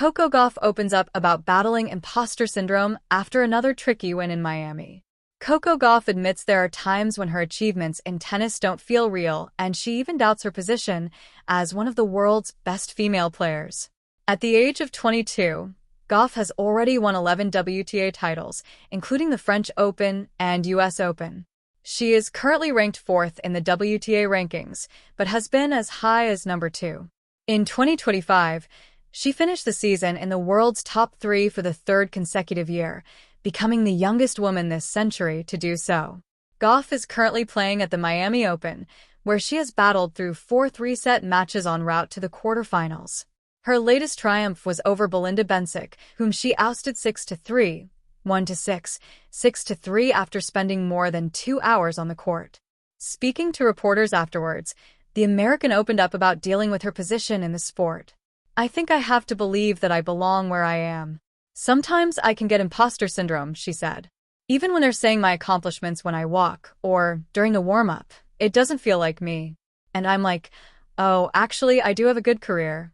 Coco Gauff opens up about battling imposter syndrome after another tricky win in Miami. Coco Gauff admits there are times when her achievements in tennis don't feel real, and she even doubts her position as one of the world's best female players. At the age of 22, Gauff has already won 11 WTA titles, including the French Open and US Open. She is currently ranked 4th in the WTA rankings, but has been as high as number 2. In 2025, she finished the season in the world's top 3 for the 3rd consecutive year, becoming the youngest woman this century to do so. Gauff is currently playing at the Miami Open, where she has battled through 4 3-set matches en route to the quarterfinals. Her latest triumph was over Belinda Bencic, whom she ousted 6-3, 1-6, 6-3 after spending more than 2 hours on the court. Speaking to reporters afterwards, the American opened up about dealing with her position in the sport. "I think I have to believe that I belong where I am. Sometimes I can get imposter syndrome," she said. "Even when they're saying my accomplishments when I walk, or during the warm-up, it doesn't feel like me. And I'm like, oh, actually, I do have a good career.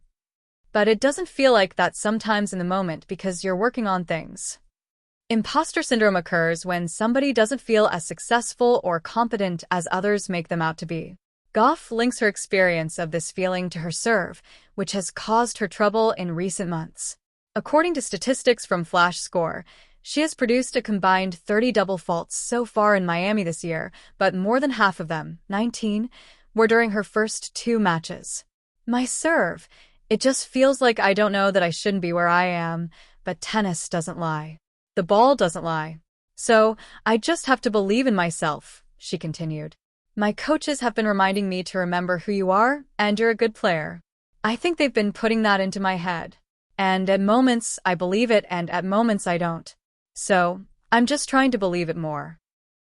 But it doesn't feel like that sometimes in the moment because you're working on things." Imposter syndrome occurs when somebody doesn't feel as successful or competent as others make them out to be. Gauff links her experience of this feeling to her serve, which has caused her trouble in recent months. According to statistics from Flash Score, she has produced a combined 30 double faults so far in Miami this year, but more than half of them, 19, were during her first 2 matches. "My serve. It just feels like I don't know that I shouldn't be where I am, but tennis doesn't lie. The ball doesn't lie. So I just have to believe in myself," she continued. "My coaches have been reminding me to remember who you are, and you're a good player. I think they've been putting that into my head. And at moments, I believe it, and at moments, I don't. So I'm just trying to believe it more."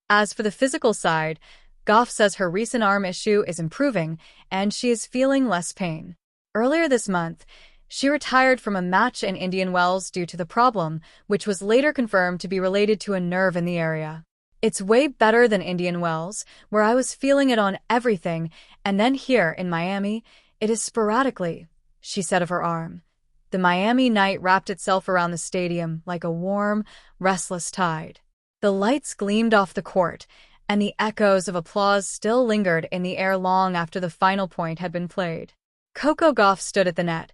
As for the physical side, Gauff says her recent arm issue is improving, and she is feeling less pain. Earlier this month, she retired from a match in Indian Wells due to the problem, which was later confirmed to be related to a nerve in the area. "It's way better than Indian Wells, where I was feeling it on everything, and then here in Miami, it is sporadically," she said of her arm. The Miami night wrapped itself around the stadium like a warm, restless tide. The lights gleamed off the court, and the echoes of applause still lingered in the air long after the final point had been played. Coco Gauff stood at the net,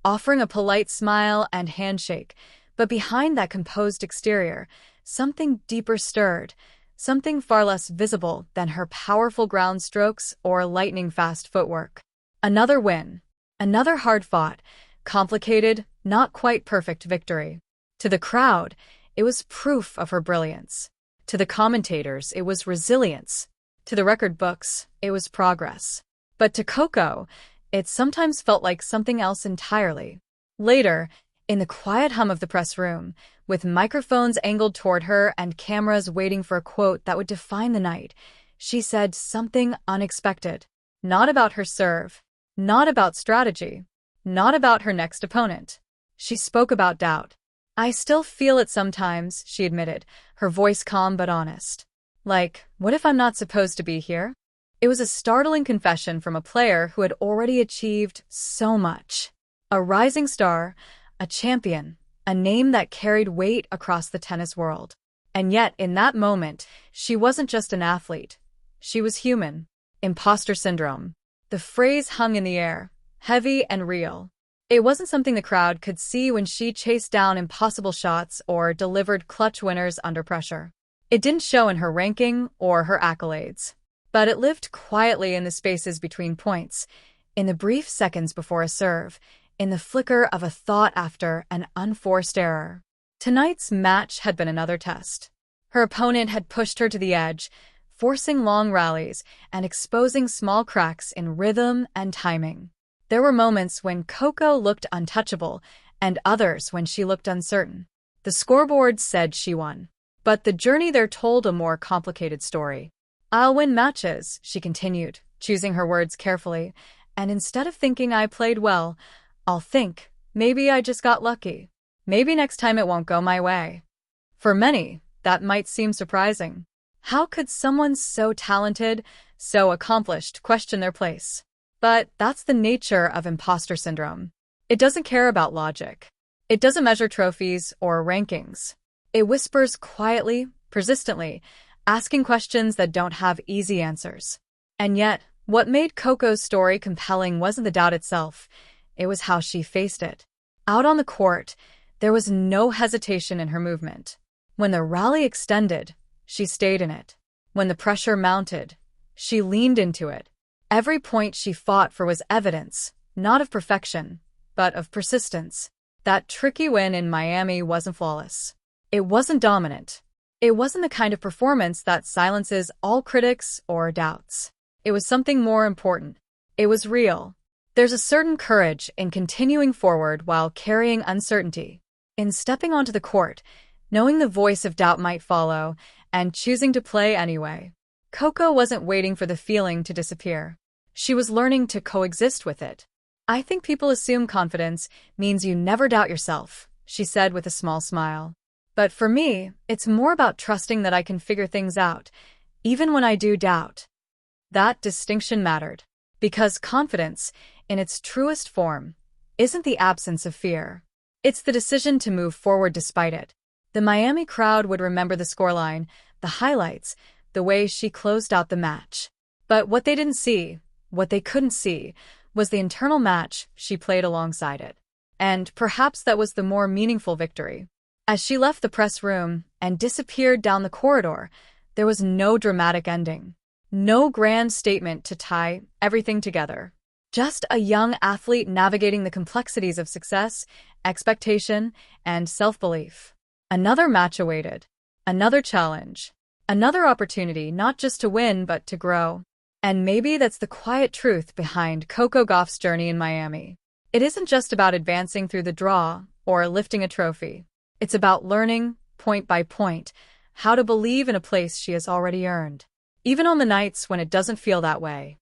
offering a polite smile and handshake, but behind that composed exterior, something deeper stirred, something far less visible than her powerful ground strokes or lightning-fast footwork. Another win. Another hard-fought, complicated, not quite perfect victory. To the crowd, it was proof of her brilliance. To the commentators, it was resilience. To the record books, it was progress. But to Coco, it sometimes felt like something else entirely. Later, in the quiet hum of the press room, with microphones angled toward her and cameras waiting for a quote that would define the night, she said something unexpected. Not about her serve. Not about strategy. Not about her next opponent. She spoke about doubt. "I still feel it sometimes," she admitted, her voice calm but honest. "Like, what if I'm not supposed to be here?" It was a startling confession from a player who had already achieved so much. A rising star, a champion, a name that carried weight across the tennis world. And yet, in that moment, she wasn't just an athlete. She was human. Imposter syndrome. The phrase hung in the air, heavy and real. It wasn't something the crowd could see when she chased down impossible shots or delivered clutch winners under pressure. It didn't show in her ranking or her accolades. But it lived quietly in the spaces between points, in the brief seconds before a serve, in the flicker of a thought after an unforced error. Tonight's match had been another test. Her opponent had pushed her to the edge, forcing long rallies and exposing small cracks in rhythm and timing. There were moments when Coco looked untouchable, and others when she looked uncertain. The scoreboard said she won. But the journey there told a more complicated story. "I'll win matches," she continued, choosing her words carefully, "and instead of thinking I played well, I'll think, maybe I just got lucky. Maybe next time it won't go my way." For many, that might seem surprising. How could someone so talented, so accomplished, question their place? But that's the nature of imposter syndrome. It doesn't care about logic. It doesn't measure trophies or rankings. It whispers quietly, persistently, asking questions that don't have easy answers. And yet, what made Coco's story compelling wasn't the doubt itself, it was how she faced it. Out on the court, there was no hesitation in her movement. When the rally extended, she stayed in it. When the pressure mounted, she leaned into it. Every point she fought for was evidence, not of perfection, but of persistence. That tricky win in Miami wasn't flawless. It wasn't dominant. It wasn't the kind of performance that silences all critics or doubts. It was something more important. It was real. There's a certain courage in continuing forward while carrying uncertainty, in stepping onto the court, knowing the voice of doubt might follow, and choosing to play anyway. Coco wasn't waiting for the feeling to disappear. She was learning to coexist with it. "I think people assume confidence means you never doubt yourself," she said with a small smile. "But for me, it's more about trusting that I can figure things out, even when I do doubt." That distinction mattered, because confidence, in its truest form, isn't the absence of fear. It's the decision to move forward despite it. The Miami crowd would remember the scoreline, the highlights, the way she closed out the match. But what they didn't see, what they couldn't see, was the internal match she played alongside it. And perhaps that was the more meaningful victory. As she left the press room and disappeared down the corridor, there was no dramatic ending. No grand statement to tie everything together. Just a young athlete navigating the complexities of success, expectation, and self-belief. Another match awaited. Another challenge. Another opportunity not just to win but to grow. And maybe that's the quiet truth behind Coco Gauff's journey in Miami. It isn't just about advancing through the draw or lifting a trophy. It's about learning, point by point, how to believe in a place she has already earned, even on the nights when it doesn't feel that way.